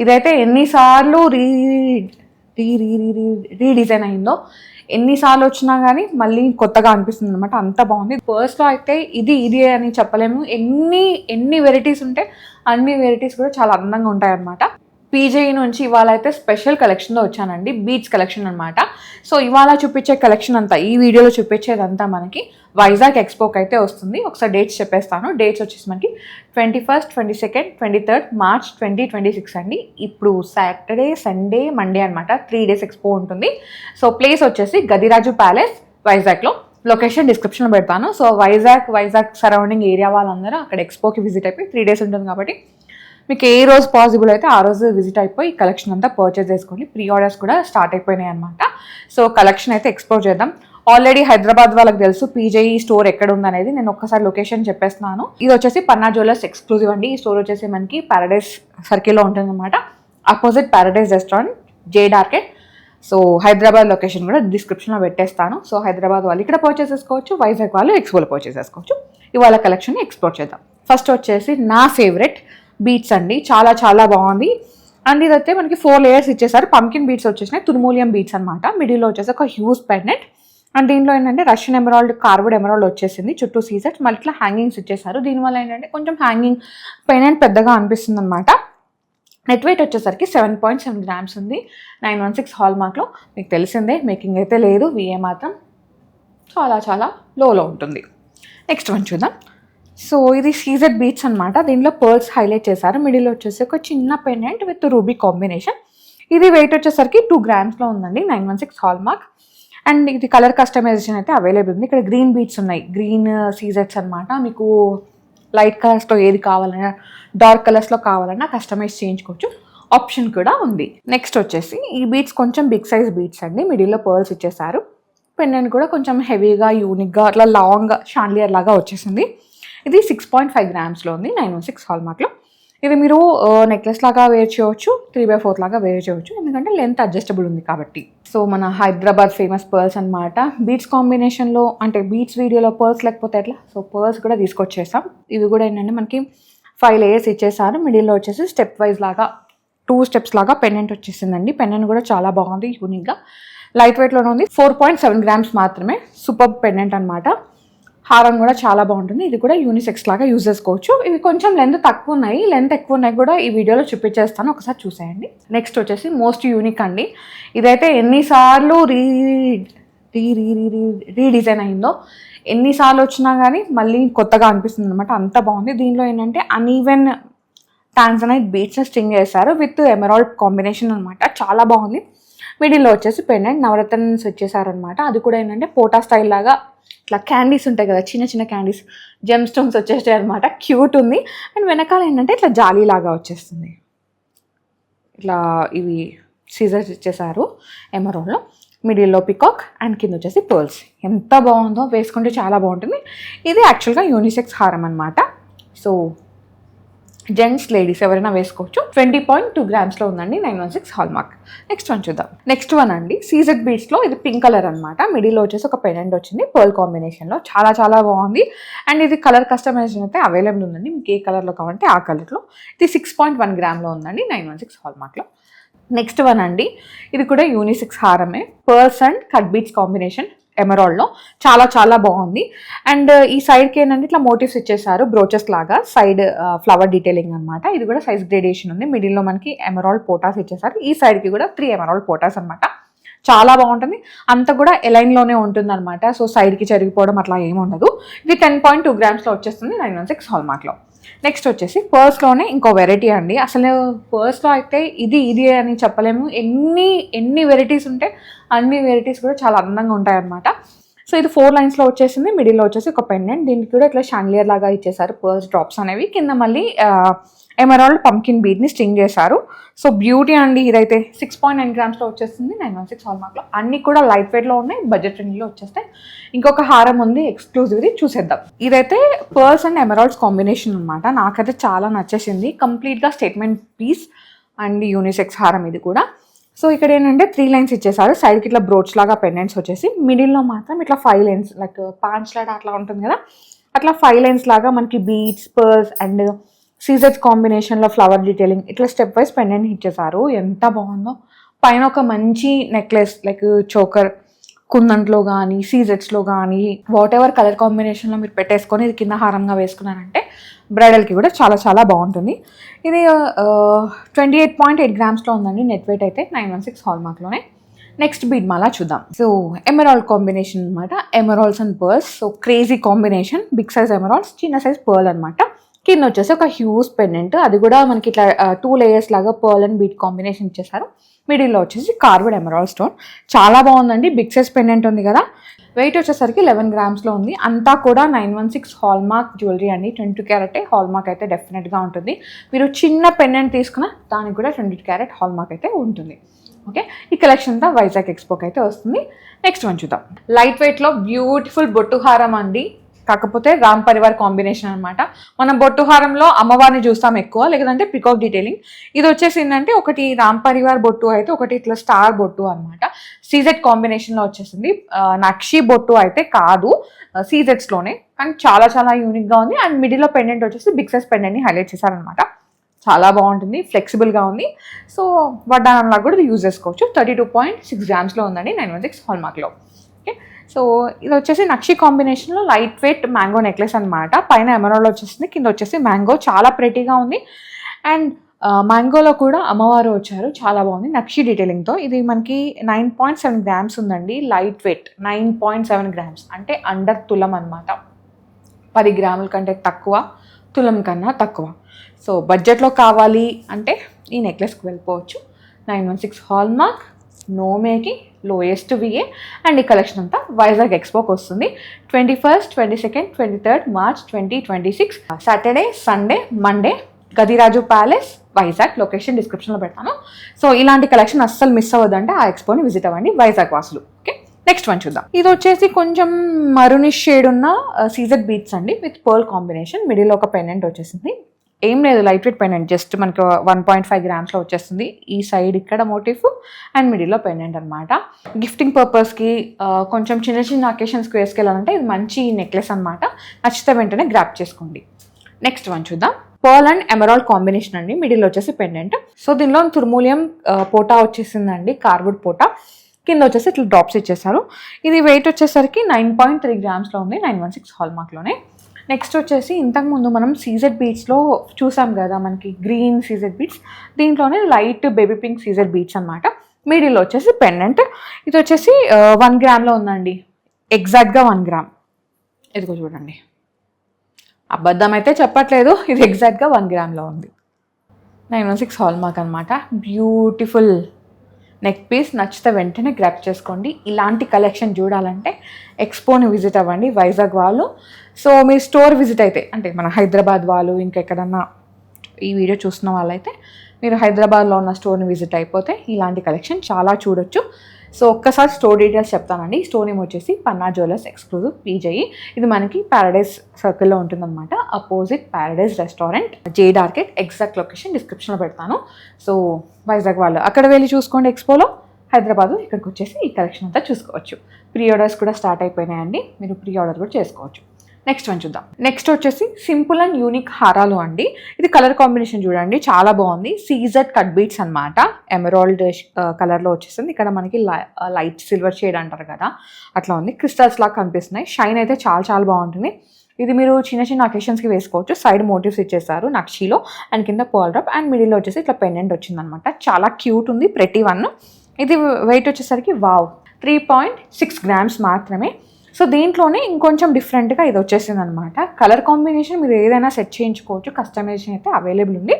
ఇదైతే ఎన్నిసార్లు రీడిజైన్ అయిందో, ఎన్నిసార్లు వచ్చినా కానీ మళ్ళీ కొత్తగా అనిపిస్తుంది అనమాట. అంత బాగుంది. పర్స్లో అయితే ఇది అని చెప్పలేము. ఎన్ని వెరైటీస్ ఉంటే అన్ని వెరైటీస్ కూడా చాలా అందంగా ఉంటాయి అన్నమాట. పీజేఈ నుంచి ఇవాళ అయితే స్పెషల్ కలెక్షన్లో వచ్చానండి, బీట్స్ కలెక్షన్ అనమాట. సో ఇవాళ చూపించే కలెక్షన్ అంతా, ఈ వీడియోలో చూపించేదంతా మనకి వైజాగ్ ఎక్స్పోకి అయితే వస్తుంది. ఒకసారి డేట్స్ చెప్పేస్తాను. డేట్స్ వచ్చేసి మనకి 21st, 22nd, 23rd March 2026 అండి. ఇప్పుడు సాటర్డే, సండే, మండే అనమాట. 3 days ఎక్స్పో ఉంటుంది. సో ప్లేస్ వచ్చేసి గదిరాజు ప్యాలెస్ వైజాగ్లో. లొకేషన్ డిస్క్రిప్షన్లో పెడతాను. సో వైజాగ్ సరౌండింగ్ ఏరియా వాళ్ళందరూ అక్కడ ఎక్స్పోకి విజిట్ అయిపోయి 3 days ఉంటుంది కాబట్టి మీకు ఏ రోజు పాసిబుల్ అయితే ఆ రోజు విజిట్ అయిపోయి కలెక్షన్ అంతా పర్చేస్ చేసుకోండి. ప్రీ ఆర్డర్స్ కూడా స్టార్ట్ అయిపోయినాయి అనమాట. సో కలెక్షన్ అయితే ఎక్స్ప్లోర్ చేద్దాం. ఆల్రెడీ హైదరాబాద్ వాళ్ళకి తెలుసు పీజేఈ స్టోర్ ఎక్కడ ఉందనేది. నేను ఒక్కసారి లొకేషన్ చెప్పేస్తున్నాను. ఇది వచ్చేసి పన్నా జ్యువెలర్స్ ఎక్స్క్లూజివ్ అండి. ఈ స్టోర్ వచ్చేసి మనకి పారడైజ్ సర్కిల్లో ఉంటుంది అనమాట. Opposite Paradise restaurant, Jade Arcade. So Hyderabad location కూడా డిస్క్రిప్షన్లో పెట్టేస్తాను. సో హైదరాబాద్ వాళ్ళు ఇక్కడ పర్చేస్ చేసుకోవచ్చు, వైజాగ్ వాళ్ళు ఎక్స్పోలో పర్చేస్ చేసుకోవచ్చు. ఇవాళ కలెక్షన్ ఎక్స్ప్లోర్ చేద్దాం. ఫస్ట్ వచ్చేసి నా ఫేవరెట్ బీట్స్ అండి. చాలా బాగుంది. అండ్ ఇదైతే మనకి 4 layers ఇచ్చేసారు. పంకిన్ బీట్స్ వచ్చేసినాయి, తుర్మూలియం బీట్స్ అనమాట. మిడిల్లో వచ్చేసి ఒక హ్యూజ్ పెండెంట్. అండ్ దీంట్లో ఏంటంటే రష్యన్ ఎమరాల్డ్, కార్వుడ్ ఎమరాల్డ్ వచ్చేసింది. చుట్టూ సీజెట్స్, మళ్ళీ ఇట్లా హ్యాంగింగ్స్ ఇచ్చేసారు. దీనివల్ల ఏంటంటే కొంచెం హ్యాంగింగ్ పెండెంట్ పెద్దగా అనిపిస్తుంది అనమాట. నెట్ వెయిట్ వచ్చేసరికి 7.7 grams ఉంది. 916 హాల్ మార్క్లో. మీకు తెలిసిందే, మేకింగ్ అయితే లేదు. విఏ మాత్రం చాలా లోలో ఉంటుంది. నెక్స్ట్ వన్ చూద్దాం. సో ఇది సీజెడ్ బీట్స్ అనమాట. దీనిలో పర్ల్స్ హైలైట్ చేశారు. మిడిల్ వచ్చేసి ఒక చిన్న పెండెంట్ విత్ రూబీ కాంబినేషన్. ఇది వెయిట్ వచ్చేసరికి 2 grams ఉందండి. 916 హాల్ మార్క్. అండ్ ఇది కలర్ కస్టమైజేషన్ అయితే అవైలబుల్ ఉంది. ఇక్కడ గ్రీన్ బీట్స్ ఉన్నాయి, గ్రీన్ సీజెట్స్ అనమాట. మీకు లైట్ కలర్స్లో ఏది కావాలన్నా, డార్క్ కలర్స్లో కావాలన్నా కస్టమైజ్ చేయించుకోవచ్చు. ఆప్షన్ కూడా ఉంది. నెక్స్ట్ వచ్చేసి ఈ బీట్స్ కొంచెం బిగ్ సైజ్ బీట్స్ అండి. మిడిల్లో పర్ల్స్ ఇచ్చేసారు. పెండెంట్ కూడా కొంచెం హెవీగా, యూనిక్గా, అట్లా లాంగ్ షాండ్లియర్ లాగా వచ్చేసింది. ఇది 6.5 grams ఉంది. 916 హాల్ మార్క్లో. ఇది మీరు నెక్లెస్ లాగా వేర్ చేయవచ్చు, 3/4 లాగా వేర్ చేయవచ్చు, ఎందుకంటే లెంత్ అడ్జస్టబుల్ ఉంది కాబట్టి. సో మన హైదరాబాద్ ఫేమస్ పర్ల్స్ అనమాట. బీట్స్ కాంబినేషన్లో, అంటే బీట్స్ వీడియోలో పర్ల్స్ లేకపోతే ఎట్లా, సో పర్ల్స్ కూడా తీసుకొచ్చేసాం. ఇవి కూడా ఏంటంటే మనకి 5 layers ఇచ్చేసారు. మిడిల్లో వచ్చేసి స్టెప్ వైజ్ లాగా 2 steps లాగా పెండెంట్ వచ్చేసిందండి. పెండెంట్ కూడా చాలా బాగుంది, యూనిక్గా. లైట్ వెయిట్లోనే ఉంది. 4.7 grams మాత్రమే. సూపర్ పెండెంట్ అనమాట. హారం కూడా చాలా బాగుంటుంది. ఇది కూడా యూనిసెక్స్ లాగా యూజ్ చేసుకోవచ్చు. ఇవి కొంచెం లెంత్ తక్కువ ఉన్నాయి, లెంత్ ఎక్కువ ఉన్నాయి కూడా ఈ వీడియోలో చూపించేస్తాను, ఒకసారి చూసేయండి. నెక్స్ట్ వచ్చేసి మోస్ట్ యూనిక్ అండి. ఇదైతే ఎన్నిసార్లు రీడిజైన్ అయిందో, ఎన్నిసార్లు వచ్చినా కానీ మళ్ళీ కొత్తగా అనిపిస్తుంది అనమాట. అంత బాగుంది. దీనిలో ఏంటంటే అన్ఈవెన్ టాన్జనైట్ బీట్స్ని స్టింగ్ చేశారు విత్ ఎమరాల్డ్ కాంబినేషన్ అనమాట. చాలా బాగుంది. మిడిల్లో వచ్చేసి పెండెంట్ నవరత్నస్ వచ్చేసారనమాట. అది కూడా ఏంటంటే పోటా స్టైల్ లాగా ఇట్లా క్యాండీస్ ఉంటాయి కదా, చిన్న క్యాండీస్, జెమ్ స్టోన్స్ వచ్చేస్తాయి అనమాట. క్యూట్ ఉంది. అండ్ వెనకాల ఏంటంటే ఇట్లా జాలీ లాగా వచ్చేస్తుంది. ఇట్లా ఇవి సీజర్స్ ఇచ్చేసారు ఎమరాల్డ్లో. మిడిల్లో పికాక్ అండ్ కింద వచ్చేసి పర్ల్స్. ఎంత బాగుందో, వేసుకుంటే చాలా బాగుంటుంది. ఇది యాక్చువల్గా యూనిసెక్స్ హారం అనమాట. సో జెంట్స్, లేడీస్ ఎవరైనా వేసుకోవచ్చు. 20.2 grams ఉందండి. 916 హాల్ మార్క్. నెక్స్ట్ వన్ చూద్దాం. నెక్స్ట్ వన్ అండి సీజెడ్ బీట్స్లో. ఇది పింక్ కలర్ అనమాట. మిడిల్లో వచ్చేసి ఒక పెండెంట్ వచ్చింది పర్ల్ కాంబినేషన్లో. చాలా బాగుంది. అండ్ ఇది కలర్ కస్టమైజేషన్ అయితే అవైలబుల్ ఉందండి. మీకు ఏ కలర్లో కావాలంటే ఆ కలర్లో. ఇది 6.1 grams ఉందండి. 916 హాల్ మార్క్లో. నెక్స్ట్ వన్ అండి. ఇది కూడా యూనిసెక్స్ హారమే. Pearls and cut beads combination ఎమరాల్డ్లో. చాలా బాగుంది. అండ్ ఈ సైడ్కి ఏంటంటే ఇట్లా మోటివ్స్ ఇచ్చేసారు, బ్రోచెస్ లాగా. సైడ్ ఫ్లవర్ డీటెయిలింగ్ అనమాట. ఇది కూడా సైజ్ గ్రేడేషన్ ఉంది. మిడిల్లో మనకి ఎమరాల్డ్ పోటాస్ ఇచ్చేసారు. ఈ సైడ్కి కూడా 3 ఎమరాల్డ్ పోటాస్ అనమాట. చాలా బాగుంటుంది. అంతా కూడా ఎలైన్లోనే ఉంటుంది అనమాట. సో సైడ్కి చెరిగిపోవడం అట్లా ఏమి ఉండదు. ఇది 10.2 grams వచ్చేస్తుంది. 916 హాల్ మార్క్లో. నెక్స్ట్ వచ్చేసి పర్స్లోనే ఇంకో వెరైటీ అండి. అసలు పర్స్లో అయితే ఇది అని చెప్పలేము. ఎన్ని వెరైటీస్ ఉంటే అన్ని వెరైటీస్ కూడా చాలా అందంగా ఉంటాయి అన్నమాట. సో ఇది 4 lines వచ్చేసింది. మిడిల్లో వచ్చేసి ఒక పెండెంట్. దీనికి కూడా ఇట్లా షాండ్లియర్ లాగా ఇచ్చేసారు పర్ల్స్ డ్రాప్స్ అనేవి. కింద మళ్ళీ ఎమరాల్డ్ పంకిన్ బీడ్ని స్టింగ్ చేశారు. సో బ్యూటీ అండి. ఇదైతే 6.9 grams వచ్చేస్తుంది. 916 హాల్ మార్క్లో. అన్ని కూడా లైట్ వెయిట్లో ఉన్నాయి, బడ్జెట్ ఫ్రెండ్లీలో వచ్చేస్తాయి. ఇంకొక హారం ఉంది ఎక్స్క్లూజివ్ది, చూసేద్దాం. ఇదైతే పర్ల్స్ అండ్ ఎమరాల్డ్స్ కాంబినేషన్ అనమాట. నాకైతే చాలా నచ్చేసింది. కంప్లీట్గా స్టేట్మెంట్ పీస్ అండ్ యూనిసెక్స్ హారం ఇది కూడా. సో ఇక్కడ ఏంటంటే 3 lines ఇచ్చేసారు. సైడ్కి ఇట్లా బ్రోచ్ లాగా పెండెంట్స్ వచ్చేసి, మిడిల్లో మాత్రం ఇట్లా 5 lines లైక్ పాంచ్ లాగా అట్లా ఉంటుంది కదా, అట్లా 5 lines లాగా మనకి బీడ్స్, పర్ల్స్ అండ్ సీజెట్స్ కాంబినేషన్లో ఫ్లవర్ డీటెయిలింగ్ ఇట్లా స్టెప్ వైజ్ పెండెంట్ ఇచ్చేసారు. ఎంత బాగుందో. పైన ఒక మంచి నెక్లెస్ లైక్ చోకర్ కుందంట్లో కానీ సీజెట్స్లో కానీ వాట్ ఎవర్ కలర్ కాంబినేషన్లో మీరు పెట్టేసుకొని ఇది కింద హారంగా వేసుకున్నారంటే బ్రైడల్కి కూడా చాలా చాలా బాగుంటుంది. ఇది 28.8 గ్రామ్స్లో ఉందండి. నెట్ వెయిట్ అయితే 916 హాల్మార్క్లోనే. నెక్స్ట్ బీడ్ మాలా చూద్దాం. సో ఎమరాల్డ్ కాంబినేషన్ అనమాట. Emeralds and pearls. So crazy combination. Big size emeralds, చిన్న సైజ్ పర్ల్ అనమాట. కింద వచ్చేసి ఒక హ్యూజ్ పెండెంట్, అది కూడా మనకి ఇట్లా 2 లేయర్స్ లాగా పర్ల్ అండ్ బీట్ కాంబినేషన్ ఇచ్చేసారు. మిడిల్లో వచ్చేసి కార్వ్డ్ ఎమరాల్డ్ స్టోన్. చాలా బాగుందండి. బిగ్ సైజ్ పెండెంట్ ఉంది కదా. వెయిట్ వచ్చేసరికి 11 గ్రామ్స్లో ఉంది. అంతా కూడా 916 హాల్మార్క్ జ్యువెలరీ అండి. 22 క్యారెట్ హాల్మార్క్ అయితే డెఫినెట్గా ఉంటుంది. మీరు చిన్న పెండెంట్ తీసుకున్న దానికి కూడా 22 క్యారెట్ హాల్మార్క్ అయితే ఉంటుంది. ఓకే, ఈ కలెక్షన్ అంతా వైజాగ్ ఎక్స్పోకి అయితే వస్తుంది. నెక్స్ట్ వన్ చూద్దాం. లైట్ వెయిట్లో బ్యూటిఫుల్ బొట్టుహారం అండి. కాకపోతే రామ్ పరివార్ కాంబినేషన్ అనమాట. మనం బొట్టుహారంలో అమ్మవారిని చూస్తాం ఎక్కువ, లేదంటే పికాక్ డీటెయిలింగ్. ఇది వచ్చేసి ఏంటంటే ఒకటి రామ్ పరివార్ బొట్టు అయితే ఒకటి ఇట్లా స్టార్ బొట్టు అనమాట. సీజెడ్ కాంబినేషన్లో వచ్చేసింది. నక్షి బొట్టు అయితే కాదు, సీజెడ్స్లోనే, కానీ చాలా చాలా యూనిక్గా ఉంది. అండ్ మిడిల్లో పెండెంట్ వచ్చేసి బిగ్ సైజ్ పెండెంట్ని హైలైట్ చేశారనమాట. చాలా బాగుంటుంది, ఫ్లెక్సిబుల్గా ఉంది. సో వడ్డానంలా కూడా యూజ్ చేసుకోవచ్చు. 32.6 గ్రామ్స్లో ఉందండి 916 హాల్మార్క్లో. ఓకే, సో ఇది వచ్చేసి నక్షి కాంబినేషన్లో లైట్ వెయిట్ మ్యాంగో నెక్లెస్ అనమాట. పైన ఎమరాల్డ్ వచ్చేసింది, కింద వచ్చేసి మ్యాంగో. చాలా ప్రెటీగా ఉంది. అండ్ మ్యాంగోలో కూడా అమ్మవారు వచ్చారు. చాలా బాగుంది నక్షి డీటెయిలింగ్తో. ఇది మనకి 9.7 గ్రామ్స్ ఉందండి. లైట్ వెయిట్ 9.7 గ్రామ్స్ అంటే అండర్ తులం అనమాట. 10 గ్రాముల కంటే తక్కువ, తులం కన్నా తక్కువ. సో బడ్జెట్లో కావాలి అంటే ఈ నెక్లెస్కి వెళ్ళిపోవచ్చు. 916 hallmark, no making, lowest VA. And ఈ కలెక్షన్ అంతా వైజాగ్ ఎక్స్పోకి వస్తుంది. 21st, 22nd, 23rd March 2026 Saturday, Sunday, Monday, Gadiraju Palace, Vizag. Location డిస్క్రిప్షన్లో పెడతాను. సో ఇలాంటి కలెక్షన్ అస్సలు మిస్ అవ్వదంటే ఆ ఎక్స్పోని విజిట్ అవ్వండి వైజాగ్ వాసులు. ఓకే, నెక్స్ట్ వన్ చూద్దాం. ఇది వచ్చేసి కొంచెం మరూనిష్ షేడ్ ఉన్న సీజెడ్ బీట్స్ అండి విత్ పర్ల్ కాంబినేషన్. మిడిల్ ఒక పెండెంట్ వచ్చేసింది. ఏం లేదు, లైట్ వెయిట్ పెండెంట్, జస్ట్ మనకి 1.5 గ్రామ్స్లో వచ్చేస్తుంది. ఈ సైడ్ ఇక్కడ మోటిఫ్ అండ్ మిడిల్లో పెండెంట్ అనమాట. గిఫ్టింగ్ పర్పస్కి కొంచెం చిన్న చిన్న అకేషన్స్కి వేసుకెళ్ళాలంటే ఇది మంచి నెక్లెస్ అనమాట. నచ్చితే వెంటనే గ్రాప్ చేసుకోండి. నెక్స్ట్ వన్ చూద్దాం. పర్ల్ అండ్ ఎమరాల్డ్ కాంబినేషన్ అండి. మిడిల్ వచ్చేసి పెండెంట్. సో దీనిలో తుర్మూలియం పోటా వచ్చేసిందండి, కార్వుడ్ పోటా. కింద వచ్చేసి ఇట్లా డ్రాప్స్ ఇచ్చేసారు. ఇది వెయిట్ వచ్చేసరికి 9.3 గ్రామ్స్లో ఉంది 916 హాల్మార్క్లోనే. నెక్స్ట్ వచ్చేసి ఇంతకుముందు మనం సీజెడ్ బీట్స్లో చూసాం కదా, మనకి గ్రీన్ సీజెడ్ బీట్స్. దీంట్లోనే light baby pink CZ beads అనమాట. మిడిల్లో వచ్చేసి పెండెంట్. ఇది వచ్చేసి 1 గ్రామ్లో ఉందండి. ఎగ్జాక్ట్గా 1 గ్రామ్. ఇదిగో చూడండి, అబద్ధం అయితే చెప్పట్లేదు, ఇది ఎగ్జాక్ట్గా 1 గ్రామ్లో ఉంది. 916 హాల్మార్క్ అనమాట. Beautiful neck piece. నచ్చితే వెంటనే గ్రాప్ చేసుకోండి. ఇలాంటి కలెక్షన్ చూడాలంటే ఎక్స్పోని విజిట్ అవ్వండి వైజాగ్ వాళ్ళు. సో మీరు స్టోర్ విజిట్ అయితే, అంటే మన హైదరాబాద్ వాళ్ళు ఇంకెక్కడన్నా ఈ వీడియో చూస్తున్న వాళ్ళైతే మీరు హైదరాబాద్లో ఉన్న స్టోర్ని విజిట్ అయిపోతే ఇలాంటి కలెక్షన్ చాలా చూడొచ్చు. సో ఒక్కసారి స్టోర్ డీటెయిల్స్ చెప్తానండి. స్టోర్ నేమ్ వచ్చేసి పన్నా జ్యువెలర్స్ ఎక్స్క్లూజివ్ పీజేఈ. ఇది మనకి ప్యారడైజ్ సర్కిల్లో ఉంటుందన్నమాట. Opposite Paradise restaurant, Jade Arcade. Exact location డిస్క్రిప్షన్లో పెడతాను. సో వైజాగ్ వాళ్ళు అక్కడ వెళ్ళి చూసుకోండి ఎక్స్పోలో. హైదరాబాద్ ఇక్కడికి వచ్చేసి ఈ కలెక్షన్ అంతా చూసుకోవచ్చు. ప్రీ ఆర్డర్స్ కూడా స్టార్ట్ అయిపోయినాయండి, మీరు ప్రీ ఆర్డర్ కూడా చేసుకోవచ్చు. నెక్స్ట్ వన్ చూద్దాం. నెక్స్ట్ వచ్చేసి సింపుల్ అండ్ యూనిక్ హారాలు అండి. ఇది కలర్ కాంబినేషన్ చూడండి, చాలా బాగుంది. సీజెడ్ కట్ బీట్స్ అనమాట. ఎమరాల్డ్ కలర్లో వచ్చేసింది. ఇక్కడ మనకి లైట్ సిల్వర్ షేడ్ అంటారు కదా, అట్లా ఉంది. క్రిస్టల్స్ లాగా కనిపిస్తున్నాయి. షైన్ అయితే చాలా చాలా బాగుంటుంది. ఇది మీరు చిన్న చిన్న అకేషన్స్కి వేసుకోవచ్చు. సైడ్ మోటివ్స్ ఇచ్చేసారు నక్షిలో, అండ్ కింద పర్ల్ డ్రాప్, అండ్ మిడిల్లో వచ్చేసి ఇట్లా పెండెంట్ వచ్చిందనమాట. చాలా క్యూట్ ఉంది, ప్రెటీ వన్. ఇది వెయిట్ వచ్చేసరికి 3.6 గ్రామ్స్ మాత్రమే. సో దీంట్లోనే ఇంకొంచెం డిఫరెంట్గా ఇది వచ్చేసింది అనమాట. కలర్ కాంబినేషన్ మీరు ఏదైనా సెట్ చేయించుకోవచ్చు, కస్టమైజేషన్ అయితే అవైలబుల్ ఉంది.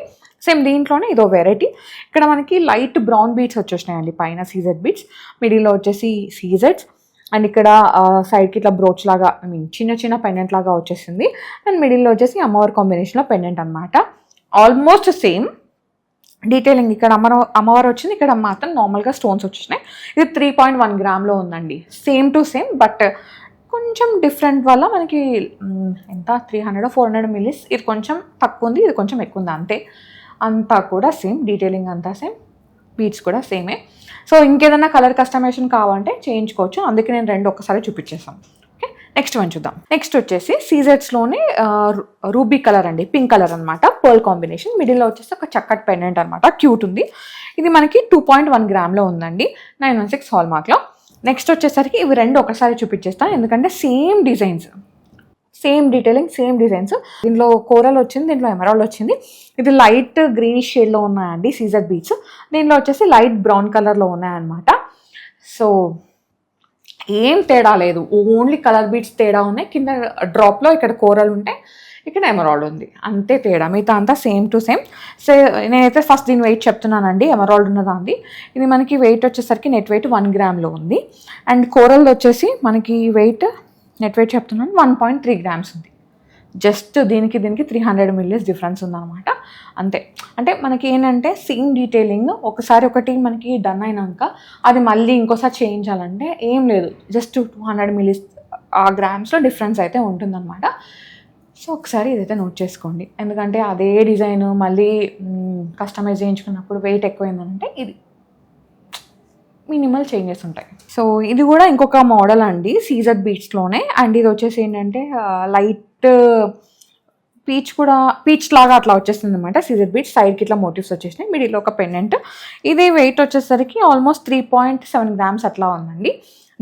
సేమ్ దీంట్లోనే ఇదో వెరైటీ. ఇక్కడ మనకి లైట్ బ్రౌన్ బీట్స్ వచ్చేసినాయండి పైన, సీజెడ్ బీట్స్. మిడిల్లో వచ్చేసి సీజెడ్స్, అండ్ ఇక్కడ సైడ్కి ఇట్లా బ్రోచ్ లాగా, చిన్న చిన్న పెండెంట్ లాగా వచ్చేసింది. అండ్ మిడిల్లో వచ్చేసి అమ్మవారి కాంబినేషన్లో పెండెంట్ అనమాట. Almost same detailing. ఇక్కడ అమ్మవారు వచ్చింది, ఇక్కడ మాత్రం నార్మల్గా స్టోన్స్ వచ్చేసినాయి. ఇది 3.1 గ్రామ్లో ఉందండి. సేమ్ టు సేమ్, బట్ కొంచెం డిఫరెంట్ వల్ల మనకి ఎంత 300-400 మిల్లీస్. ఇది కొంచెం తక్కువ ఉంది, ఇది కొంచెం ఎక్కువ ఉంది, అంతే. అంతా కూడా సేమ్ డీటెయిలింగ్, అంతా సేమ్. బీట్స్ కూడా సేమే. సో ఇంకేదైనా కలర్ కస్టమైజేషన్ కావాలంటే చేయించుకోవచ్చు. అందుకే నేను 2 ఒక్కసారి చూపించేసాను. ఓకే, నెక్స్ట్ వన్ చూద్దాం. నెక్స్ట్ వచ్చేసి సీజెట్స్లోనే రూబీ కలర్ అండి, పింక్ కలర్ అనమాట, పర్ల్ కాంబినేషన్. మిడిల్లో వచ్చేసి ఒక చక్కటి పెండెంట్ అనమాట, క్యూట్ ఉంది. ఇది మనకి 2.1 గ్రామ్లో ఉందండి, 916 హాల్ మార్క్లో. నెక్స్ట్ వచ్చేసరికి ఇవి రెండు ఒకసారి చూపించేస్తాను, ఎందుకంటే same designs, same detailing, same designs. దీంట్లో కోరల్ వచ్చింది, దీంట్లో ఎమరాల్డ్ వచ్చింది. ఇది లైట్ గ్రీనిష్ షేడ్లో ఉన్నాయండి సీజెడ్ బీడ్స్. దీంట్లో వచ్చేసి లైట్ బ్రౌన్ కలర్లో ఉన్నాయన్నమాట. సో ఏం తేడా లేదు, ఓన్లీ కలర్ బీడ్స్ తేడా ఉన్నాయి. కింద డ్రాప్లో ఇక్కడ కోరల్ ఉంటే ఇక్కడ ఎమరాల్డ్ ఉంది, అంతే తేడా. మిగతా అంతా సేమ్ టు సేమ్. సో నేనైతే ఫస్ట్ దీని వెయిట్ చెప్తున్నానండి, ఎమరాల్డ్ ఉన్నదాంది. ఇది మనకి వెయిట్ వచ్చేసరికి నెట్ వెయిట్ 1 గ్రామ్లో ఉంది. అండ్ కోరల్ వచ్చేసి మనకి వెయిట్ నెట్ వెయిట్ చెప్తున్నాను 1.3 గ్రామ్స్ ఉంది. జస్ట్ దీనికి 300 మిల్లీస్ డిఫరెన్స్ ఉందన్నమాట, అంతే. అంటే మనకి ఏంటంటే సేమ్ డీటెయిలింగ్, ఒకసారి ఒకటి మనకి డన్ అయినాక అది మళ్ళీ ఇంకోసారి చేయించాలంటే ఏం లేదు, జస్ట్ 200 మిల్లీస్ ఆ గ్రామ్స్లో డిఫరెన్స్ అయితే ఉంటుందన్నమాట. సో ఒకసారి ఇదైతే నోట్ చేసుకోండి, ఎందుకంటే అదే డిజైన్ మళ్ళీ కస్టమైజ్ చేయించుకున్నప్పుడు వెయిట్ ఎక్కువైందంటే ఇది మినిమల్ చేంజెస్ ఉంటాయి. సో ఇది కూడా ఇంకొక మోడల్ అండి సీజెడ్ బీడ్స్లోనే. అండ్ ఇది వచ్చేసి ఏంటంటే లైట్ పీచ్ లాగా అట్లా వచ్చేస్తుంది అనమాట. సీజెడ్ బీడ్స్ సైడ్కి ఇట్లా మోటివ్స్ వచ్చేసినాయి, మిడిల్లో ఒక పెండెంట్. ఇది వెయిట్ వచ్చేసరికి ఆల్మోస్ట్ 3.7 గ్రామ్స్ అట్లా ఉందండి.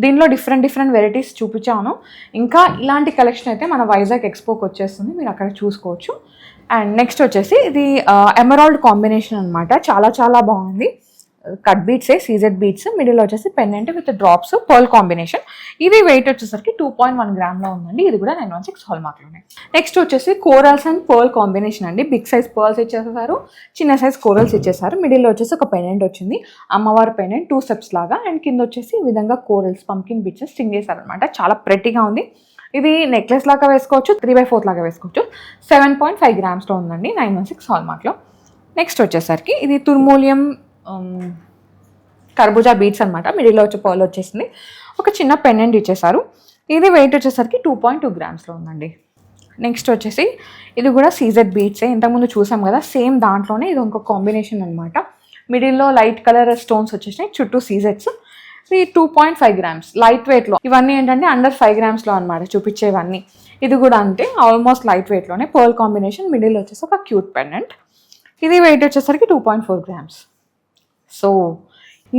దీనిలో డిఫరెంట్ వెరైటీస్ చూపించాను. ఇంకా ఇలాంటి కలెక్షన్ అయితే మన వైజాగ్ ఎక్స్పోకి వచ్చేస్తుంది, మీరు అక్కడ చూసుకోవచ్చు. అండ్ నెక్స్ట్ వచ్చేసి ఇది ఎమరాల్డ్ కాంబినేషన్ అనమాట, చాలా బాగుంది. కట్ బీట్సే, సీజెడ్ బీట్స్, మిడిల్ వచ్చేసి pendant with drops, pearl combination. ఇది వెయిట్ వచ్చేసరికి 2.1 గ్రామ్లో ఉందండి. ఇది కూడా 916 హాల్ మార్క్లోనే. నెక్స్ట్ వచ్చేసి కోరల్స్ అండ్ పర్ల్ కాంబినేషన్ అండి. బిగ్ సైజ్ పర్ల్స్ ఇచ్చేసారు, చిన్న సైజ్ కోరల్స్ ఇచ్చేసారు. మిడిల్లో వచ్చేసి ఒక పెండెంట్ వచ్చింది, అమ్మవారి పెండెంట్ 2 స్టెప్స్ లాగా. అండ్ కింద వచ్చేసి ఈ విధంగా కోరల్స్, పంకిన్ బీట్స్ స్టింగ్ చేశారనమాట. చాలా ప్రెట్టీగా ఉంది. ఇది నెక్లెస్ లాగా వేసుకోవచ్చు, 3/4 లాగా వేసుకోవచ్చు. 7.5 గ్రామ్స్లో ఉందండి, 916 హాల్ మార్క్లో. నెక్స్ట్ వచ్చేసరికి ఇది తుర్మోలియం కర్బూజా బీడ్స్ అనమాట. మిడిల్లో వచ్చి పర్ల్ వచ్చేసింది, ఒక చిన్న పెండెంట్ ఇచ్చేసారు. ఇది వెయిట్ వచ్చేసరికి 2.2 గ్రామ్స్లో ఉందండి. నెక్స్ట్ వచ్చేసి ఇది కూడా సీజెడ్ బీడ్సే, ఇంతకుముందు చూసాం కదా సేమ్ దాంట్లోనే ఇది ఇంకొక కాంబినేషన్ అనమాట. మిడిల్లో లైట్ కలర్ స్టోన్స్ వచ్చేసినాయి, చుట్టూ సీజెడ్స్. ఇది 2.5 గ్రామ్స్ లైట్ వెయిట్లో. ఇవన్నీ ఏంటంటే అండర్ 5 గ్రామ్స్లో అనమాట చూపించేవన్నీ. ఇది కూడా అంతే, ఆల్మోస్ట్ లైట్ వెయిట్లోనే. పర్ల్ కాంబినేషన్, మిడిల్ వచ్చేసి ఒక క్యూట్ పెండెంట్. ఇది వెయిట్ వచ్చేసరికి 2.4 గ్రామ్స్. సో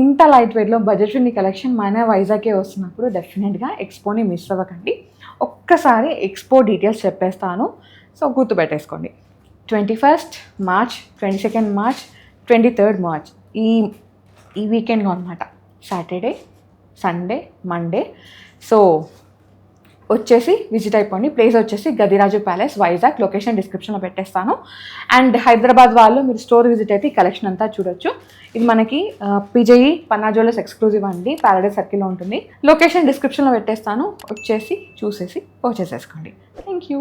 ఇంత లైట్ వెయిట్లో బడ్జెట్ ఫ్రెండ్లీ కలెక్షన్ మన వైజాగ్కే వస్తున్నప్పుడు డెఫినెట్గా ఎక్స్పోని మిస్ అవ్వకండి. ఒక్కసారి ఎక్స్పో డీటెయిల్స్ చెప్పేస్తాను, సో గుర్తుపెట్టేసుకోండి. 21st March, 22nd March, 23rd March ఈ వీకెండ్గా అనమాట. Saturday, Sunday, Monday. సో వచ్చేసి విజిట్ అయిపోండి. ప్లేస్ వచ్చేసి గదిరాజు ప్యాలెస్, వైజాగ్. లొకేషన్ డిస్క్రిప్షన్లో పెట్టేస్తాను. అండ్ హైదరాబాద్ వాళ్ళు మీరు స్టోర్ విజిట్ అయితే ఈ కలెక్షన్ అంతా చూడొచ్చు. ఇది మనకి పిజయి పన్నా జ్యువెలర్స్ ఎక్స్క్లూజివ్ అండి, ప్యారడైజ్ సర్కిల్లో ఉంటుంది. లొకేషన్ డిస్క్రిప్షన్లో పెట్టేస్తాను, వచ్చేసి చూసేసి పర్చేస్ చేసుకోండి. Thank you.